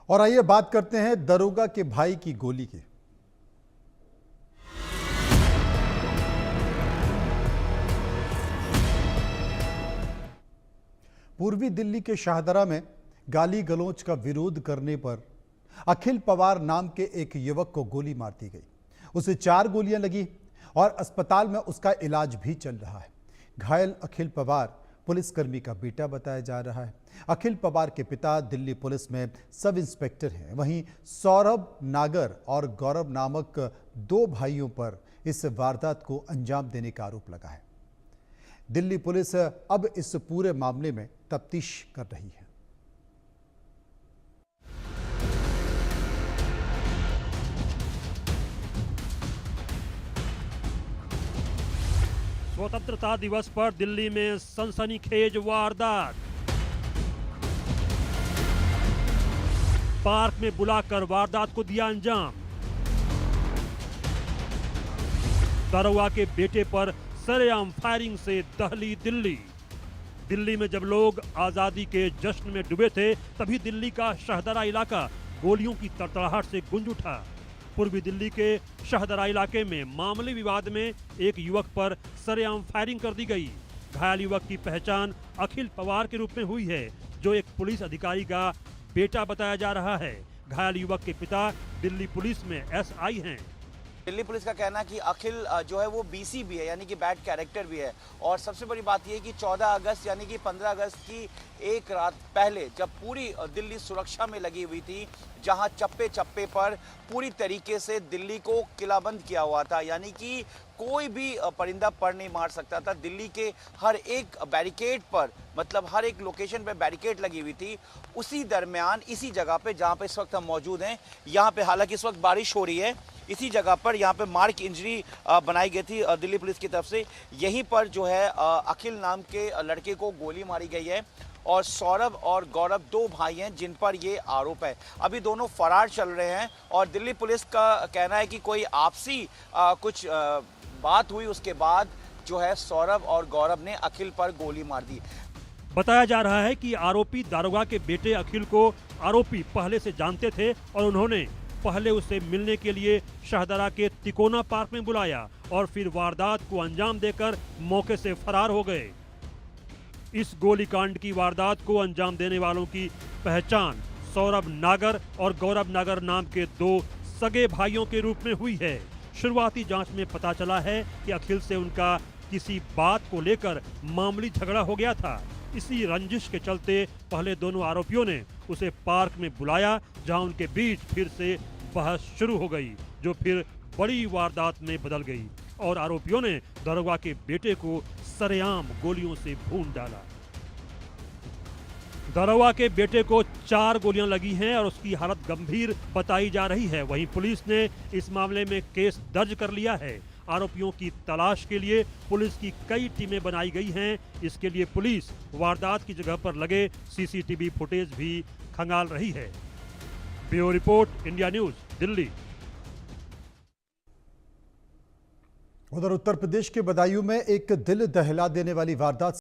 और आइए बात करते हैं दरोगा के भाई की गोली की। पूर्वी दिल्ली के शाहदरा में गाली गलौज का विरोध करने पर अखिल पवार नाम के एक युवक को गोली मार दी गई। उसे 4 गोलियां लगी और अस्पताल में उसका इलाज भी चल रहा है। घायल अखिल पवार पुलिसकर्मी का बेटा बताया जा रहा है। अखिल पवार के पिता दिल्ली पुलिस में सब इंस्पेक्टर हैं। वहीं सौरभ नागर और गौरव नामक 2 भाइयों पर इस वारदात को अंजाम देने का आरोप लगा है। दिल्ली पुलिस अब इस पूरे मामले में तफ्तीश कर रही है। स्वतंत्रता दिवस पर दिल्ली में सनसनीखेज वारदात। पार्क में बुलाकर वारदात को दिया अंजाम। दरोगा के बेटे पर सरेआम फायरिंग से दहली दिल्ली। दिल्ली में जब लोग आजादी के जश्न में डूबे थे, तभी दिल्ली का शाहदरा इलाका गोलियों की तड़तड़ाहट से गूंज उठा। पूर्वी दिल्ली के शाहदरा इलाके में मामूली विवाद में एक युवक पर सरेआम फायरिंग कर दी गई। घायल युवक की पहचान अखिल पवार के रूप में हुई है, जो एक पुलिस अधिकारी का बेटा बताया जा रहा है। घायल युवक के पिता दिल्ली पुलिस में एसआई हैं। दिल्ली पुलिस का कहना है कि अखिल जो है वो बीसी भी है, यानी कि बैड कैरेक्टर भी है। और सबसे बड़ी बात यह है कि 14 अगस्त यानी कि 15 अगस्त की एक रात पहले, जब पूरी दिल्ली सुरक्षा में लगी हुई थी, जहां चप्पे चप्पे पर पूरी तरीके से दिल्ली को किलाबंद किया हुआ था, यानी कि कोई भी परिंदा पर नहीं मार सकता था। दिल्ली के हर एक बैरिकेड पर, मतलब हर एक लोकेशन पे बैरिकेड लगी हुई थी। उसी दरमियान इसी जगह पे जहां पे इस वक्त हम मौजूद हैं, यहाँ पे हालांकि इस वक्त बारिश हो रही है, इसी जगह पर यहाँ पे मार्क इंजरी बनाई गई थी दिल्ली पुलिस की तरफ से। यहीं पर जो है अखिल नाम के लड़के को गोली मारी गई है और सौरभ और गौरव 2 भाई हैं जिन पर ये आरोप है। अभी दोनों फरार चल रहे हैं और दिल्ली पुलिस का कहना है कि कोई आपसी कुछ बात हुई, उसके बाद जो है सौरभ और गौरव ने अखिल पर गोली मार दी। बताया जा रहा है कि आरोपी दारोगा के बेटे अखिल को आरोपी पहले से जानते थे और उन्होंने पहले उसे मिलने के लिए शाहदरा के तिकोना पार्क में बुलाया और फिर वारदात को अंजाम देकर मौके से फरार हो गए। इस गोलीकांड की वारदात को अंजाम देने वालों की पहचान सौरभ नागर और गौरव नागर नाम के 2 सगे भाइयों के रूप में हुई है। शुरुआती जांच में पता चला है कि अखिल से उनका किसी बात को लेकर मामूली झगड़ा हो गया था। इसी रंजिश के चलते पहले दोनों आरोपियों ने उसे पार्क में बुलाया, जहां उनके बीच फिर से बहस शुरू हो गई, जो फिर बड़ी वारदात में बदल गई और आरोपियों ने दरोगा के बेटे को सरेआम गोलियों से भून डाला। दरोगा के बेटे को 4 गोलियां लगी हैं और उसकी हालत गंभीर बताई जा रही है। वहीं पुलिस ने इस मामले में केस दर्ज कर लिया है। आरोपियों की तलाश के लिए पुलिस की कई टीमें बनाई गई हैं। इसके लिए पुलिस वारदात की जगह पर लगे सीसीटीवी फुटेज भी खंगाल रही है। Bureau report, India news, Delhi. उधर उत्तर प्रदेश के बदायूं में एक दिल दहला देने वाली वारदात